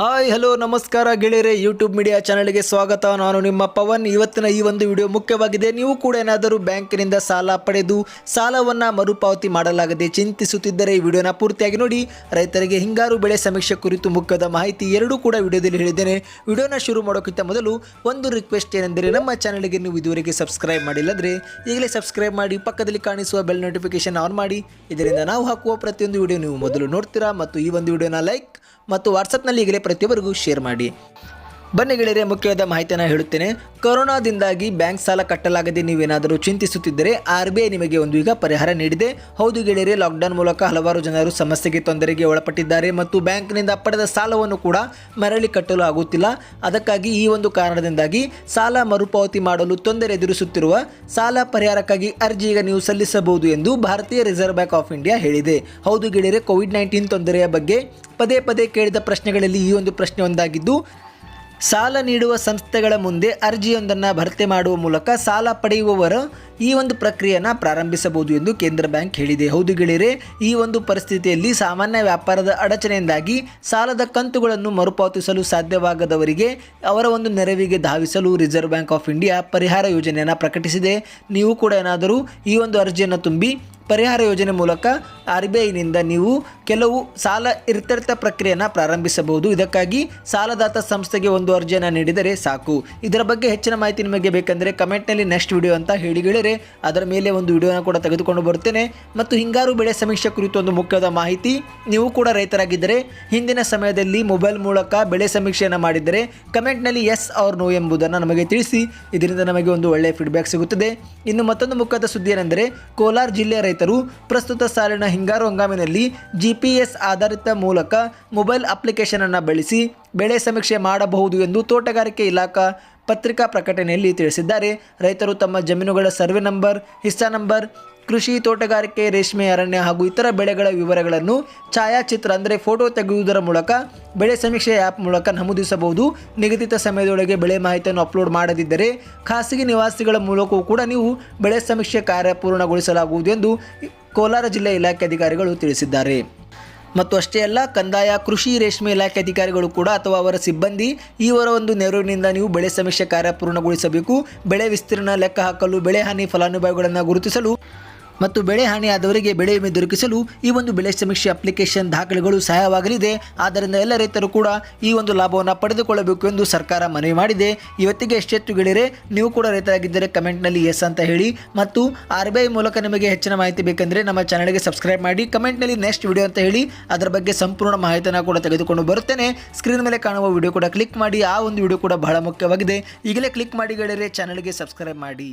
Hi hello ನಮಸ್ಕಾರ ಗೆಳೆಯರೆ, YouTube media ಚಾನಲ್ಗೆ ಸ್ವಾಗತ. ನಾನು ನಿಮ್ಮ ಪವನ್. ಇವತ್ತಿನ ಈ ಒಂದು ವಿಡಿಯೋ ಮುಖ್ಯವಾಗಿದೆ. ನೀವು ಕೂಡ ಏನಾದರೂ ಬ್ಯಾಂಕಿನಿಂದ ಸಾಲ ಪಡೆದು ಸಾಲವನ್ನು ಮರುಪಾವತಿ ಮಾಡಲಾಗದೆ ಚಿಂತಿಸುತ್ತಿದ್ದರೆ ಈ ವಿಡಿಯೋನ ಪೂರ್ತಿಯಾಗಿ ನೋಡಿ. ರೈತರಿಗೆ ಹಿಂಗಾರು ಬೆಳೆ ಸಮೀಕ್ಷೆ ಕುರಿತು ಮುಖ್ಯದ ಮಾಹಿತಿ ಎರಡೂ ಕೂಡ ವಿಡಿಯೋದಲ್ಲಿ ಹೇಳಿದ್ದೇನೆ. ವಿಡಿಯೋನ ಶುರು ಮಾಡೋಕ್ಕಿಂತ ಮೊದಲು ಒಂದು ರಿಕ್ವೆಸ್ಟ್ ಏನೆಂದರೆ, ನಮ್ಮ ಚಾನಲ್ಗೆ ನೀವು ಇದುವರೆಗೆ ಸಬ್ಸ್ಕ್ರೈಬ್ ಮಾಡಿಲ್ಲಂದರೆ ಈಗಲೇ ಸಬ್ಸ್ಕ್ರೈಬ್ ಮಾಡಿ, ಪಕ್ಕದಲ್ಲಿ ಕಾಣಿಸುವ ಬೆಲ್ ನೋಟಿಫಿಕೇಶನ್ ಆನ್ ಮಾಡಿ. ಇದರಿಂದ ನಾವು ಹಾಕುವ ಪ್ರತಿಯೊಂದು ವಿಡಿಯೋ ನೀವು ಮೊದಲು ನೋಡ್ತೀರಾ. ಮತ್ತು ಈ ಒಂದು ವಿಡಿಯೋನ ಲೈಕ್ ಮತ್ತು ವಾಟ್ಸಪ್ನಲ್ಲಿ ಈಗಲೇ ಪ್ರತಿಯೊಬ್ಬರಿಗೂ ಶೇರ್ ಮಾಡಿ. ಬನ್ನಿ ಗೆಳೆಯರೆ, ಮುಖ್ಯವಾದ ಮಾಹಿತಿಯನ್ನು ಹೇಳುತ್ತೇನೆ. ಕೊರೋನಾದಿಂದಾಗಿ ಬ್ಯಾಂಕ್ ಸಾಲ ಕಟ್ಟಲಾಗದೆ ನೀವೇನಾದರೂ ಚಿಂತಿಸುತ್ತಿದ್ದರೆ RBI ನಿಮಗೆ ಒಂದು ಈಗ ಪರಿಹಾರ ನೀಡಿದೆ. ಹೌದು ಗೆಳೆಯರೆ, ಲಾಕ್ಡೌನ್ ಮೂಲಕ ಹಲವಾರು ಜನರು ಸಮಸ್ಯೆಗೆ ತೊಂದರೆಗೆ ಒಳಪಟ್ಟಿದ್ದಾರೆ ಮತ್ತು ಬ್ಯಾಂಕ್ನಿಂದ ಪಡೆದ ಸಾಲವನ್ನು ಕೂಡ ಮರಳಿ ಕಟ್ಟಲು ಆಗುತ್ತಿಲ್ಲ. ಅದಕ್ಕಾಗಿ ಈ ಒಂದು ಕಾರಣದಿಂದಾಗಿ ಸಾಲ ಮರುಪಾವತಿ ಮಾಡಲು ತೊಂದರೆ ಎದುರಿಸುತ್ತಿರುವ ಸಾಲ ಪರಿಹಾರಕ್ಕಾಗಿ ಅರ್ಜಿ ಈಗ ನೀವು ಸಲ್ಲಿಸಬಹುದು ಎಂದು ಭಾರತೀಯ ರಿಸರ್ವ್ ಬ್ಯಾಂಕ್ ಆಫ್ ಇಂಡಿಯಾ ಹೇಳಿದೆ. ಹೌದು ಗೆಳೆಯರೆ, ಕೋವಿಡ್-19 ತೊಂದರೆಯ ಬಗ್ಗೆ ಪದೇ ಪದೇ ಕೇಳಿದ ಪ್ರಶ್ನೆಗಳಲ್ಲಿ ಈ ಒಂದು ಪ್ರಶ್ನೆ ಒಂದಾಗಿದ್ದು, ಸಾಲ ನೀಡುವ ಸಂಸ್ಥೆಗಳ ಮುಂದೆ ಅರ್ಜಿಯೊಂದನ್ನು ಭರ್ತಿ ಮಾಡುವ ಮೂಲಕ ಸಾಲ ಪಡೆಯುವವರು ಈ ಒಂದು ಪ್ರಕ್ರಿಯೆಯನ್ನು ಪ್ರಾರಂಭಿಸಬಹುದು ಎಂದು ಕೇಂದ್ರ ಬ್ಯಾಂಕ್ ಹೇಳಿದೆ. ಹೌದು ಗೆಳೆಯರೆ, ಈ ಒಂದು ಪರಿಸ್ಥಿತಿಯಲ್ಲಿ ಸಾಮಾನ್ಯ ವ್ಯಾಪಾರದ ಅಡಚಣೆಯಿಂದಾಗಿ ಸಾಲದ ಕಂತುಗಳನ್ನು ಮರುಪಾವತಿಸಲು ಸಾಧ್ಯವಾಗದವರಿಗೆ ಅವರ ಒಂದು ನೆರವಿಗೆ ಧಾವಿಸಲು ರಿಸರ್ವ್ ಬ್ಯಾಂಕ್ ಆಫ್ ಇಂಡಿಯಾ ಪರಿಹಾರ ಯೋಜನೆಯನ್ನು ಪ್ರಕಟಿಸಿದೆ. ನೀವು ಕೂಡ ಏನಾದರೂ ಈ ಒಂದು ಅರ್ಜಿಯನ್ನು ತುಂಬಿ ಪರಿಹಾರ ಯೋಜನೆ ಮೂಲಕ RBIನಿಂದ ನೀವು ಕೆಲವು ಸಾಲ ಇತ್ಯರ್ಥ ಪ್ರಕ್ರಿಯೆಯನ್ನು ಪ್ರಾರಂಭಿಸಬಹುದು. ಇದಕ್ಕಾಗಿ ಸಾಲದಾತ ಸಂಸ್ಥೆಗೆ ಒಂದು ಅರ್ಜಿಯನ್ನು ನೀಡಿದರೆ ಸಾಕು. ಇದರ ಬಗ್ಗೆ ಹೆಚ್ಚಿನ ಮಾಹಿತಿ ನಿಮಗೆ ಬೇಕೆಂದರೆ ಕಮೆಂಟ್ನಲ್ಲಿ ನೆಕ್ಸ್ಟ್ ವಿಡಿಯೋ ಅಂತ ಹೇಳಿ ಗೆಳೆಯರೆ, ಅದರ ಮೇಲೆ ಒಂದು ವಿಡಿಯೋನ ಕೂಡ ತೆಗೆದುಕೊಂಡು ಬರುತ್ತೇನೆ. ಮತ್ತು ಹಿಂಗಾರು ಬೆಳೆ ಸಮೀಕ್ಷೆ ಕುರಿತು ಒಂದು ಮುಖ್ಯವಾದ ಮಾಹಿತಿ, ನೀವು ಕೂಡ ರೈತರಾಗಿದ್ದರೆ ಹಿಂದಿನ ಸಮಯದಲ್ಲಿ ಮೊಬೈಲ್ ಮೂಲಕ ಬೆಳೆ ಸಮೀಕ್ಷೆಯನ್ನು ಮಾಡಿದ್ದರೆ ಕಮೆಂಟ್ನಲ್ಲಿ ಎಸ್ ಆರ್ ನೋ ಎಂಬುದನ್ನು ನಮಗೆ ತಿಳಿಸಿ. ಇದರಿಂದ ನಮಗೆ ಒಂದು ಒಳ್ಳೆಯ ಫೀಡ್ಬ್ಯಾಕ್ ಸಿಗುತ್ತದೆ. ಇನ್ನು ಮತ್ತೊಂದು ಮುಖ್ಯದ ಸುದ್ದಿ ಏನೆಂದರೆ, ಕೋಲಾರ ಜಿಲ್ಲೆಯ ರೈತರು ಪ್ರಸ್ತುತ ಸಾಲಿನ ಹಿಂಗಾರು ಹಂಗಾಮಿನಲ್ಲಿ GPS ಆಧಾರಿತ ಮೂಲಕ ಮೊಬೈಲ್ ಅಪ್ಲಿಕೇಶನ್ ಅನ್ನು ಬಳಸಿ ಬೆಳೆ ಸಮೀಕ್ಷೆ ಮಾಡಬಹುದು ಎಂದು ತೋಟಗಾರಿಕೆ ಇಲಾಖಾ ಪತ್ರಿಕಾ ಪ್ರಕಟಣೆಯಲ್ಲಿ ತಿಳಿಸಿದ್ದಾರೆ. ರೈತರು ತಮ್ಮ ಜಮೀನುಗಳ ಸರ್ವೆ ನಂಬರ್, ಹಿಸ್ಸಾ ನಂಬರ್, ಕೃಷಿ, ತೋಟಗಾರಿಕೆ, ರೇಷ್ಮೆ, ಅರಣ್ಯ ಹಾಗೂ ಇತರ ಬೆಳೆಗಳ ವಿವರಗಳನ್ನು ಛಾಯಾಚಿತ್ರ ಅಂದರೆ ಫೋಟೋ ತೆಗೆಯುವುದರ ಮೂಲಕ ಬೆಳೆ ಸಮೀಕ್ಷೆ ಆ್ಯಪ್ ಮೂಲಕ ನಮೂದಿಸಬಹುದು. ನಿಗದಿತ ಸಮಯದೊಳಗೆ ಬೆಳೆ ಮಾಹಿತಿಯನ್ನು ಅಪ್ಲೋಡ್ ಮಾಡದಿದ್ದರೆ ಖಾಸಗಿ ನಿವಾಸಿಗಳ ಮೂಲಕವೂ ಕೂಡ ನೀವು ಬೆಳೆ ಸಮೀಕ್ಷೆ ಕಾರ್ಯ ಪೂರ್ಣಗೊಳಿಸಲಾಗುವುದು ಎಂದು ಕೋಲಾರ ಜಿಲ್ಲೆ ಇಲಾಖೆ ಅಧಿಕಾರಿಗಳು ತಿಳಿಸಿದ್ದಾರೆ. ಮತ್ತು ಅಷ್ಟೇ ಅಲ್ಲ, ಕಂದಾಯ, ಕೃಷಿ, ರೇಷ್ಮೆ ಇಲಾಖೆ ಅಧಿಕಾರಿಗಳು ಕೂಡ ಅಥವಾ ಅವರ ಸಿಬ್ಬಂದಿ ಇವರ ಒಂದು ನೆರವಿನಿಂದ ನೀವು ಬೆಳೆ ಸಮೀಕ್ಷೆ ಕಾರ್ಯ ಪೂರ್ಣಗೊಳಿಸಬೇಕು. ಬೆಳೆ ವಿಸ್ತೀರ್ಣ ಲೆಕ್ಕ ಹಾಕಲು, ಬೆಳೆ ಹಾನಿ ಫಲಾನುಭವಿಗಳನ್ನು ಗುರುತಿಸಲು ಮತ್ತು ಬೆಳೆ ಹಾನಿಯಾದವರಿಗೆ ಬೆಳೆ ವಿಮೆ ದೊರಕಿಸಲು ಈ ಒಂದು ಬೆಳೆ ಸಮೀಕ್ಷೆ ಅಪ್ಲಿಕೇಶನ್ ದಾಖಲೆಗಳು ಸಹಾಯವಾಗಲಿದೆ. ಆದ್ದರಿಂದ ಎಲ್ಲ ರೈತರು ಕೂಡ ಈ ಒಂದು ಲಾಭವನ್ನು ಪಡೆದುಕೊಳ್ಳಬೇಕು ಎಂದು ಸರ್ಕಾರ ಮನವಿ ಮಾಡಿದೆ. ಇವತ್ತಿಗೆ ಎಷ್ಟೆತ್ತು ಗೆಳೆಯರೆ, ನೀವು ಕೂಡ ರೈತರಾಗಿದ್ದರೆ ಕಮೆಂಟ್ನಲ್ಲಿ ಎಸ್ ಅಂತ ಹೇಳಿ. ಮತ್ತು RBI ಮೂಲಕ ನಿಮಗೆ ಹೆಚ್ಚಿನ ಮಾಹಿತಿ ಬೇಕೆಂದರೆ ನಮ್ಮ ಚಾನಲ್ಗೆ ಸಬ್ಸ್ಕ್ರೈಬ್ ಮಾಡಿ, ಕಮೆಂಟ್ನಲ್ಲಿ ನೆಕ್ಸ್ಟ್ ವಿಡಿಯೋ ಅಂತ ಹೇಳಿ ಅದರ ಬಗ್ಗೆ ಸಂಪೂರ್ಣ ಮಾಹಿತಿಯನ್ನು ಕೂಡ ತೆಗೆದುಕೊಂಡು ಬರುತ್ತೇನೆ. ಸ್ಕ್ರೀನ್ ಮೇಲೆ ಕಾಣುವ ವಿಡಿಯೋ ಕೂಡ ಕ್ಲಿಕ್ ಮಾಡಿ. ಆ ಒಂದು ವಿಡಿಯೋ ಕೂಡ ಬಹಳ ಮುಖ್ಯವಾಗಿದೆ. ಈಗಲೇ ಕ್ಲಿಕ್ ಮಾಡಿ ಗೆಳೆಯರೆ, ಚಾನಲ್ಗೆ ಸಬ್ಸ್ಕ್ರೈಬ್ ಮಾಡಿ.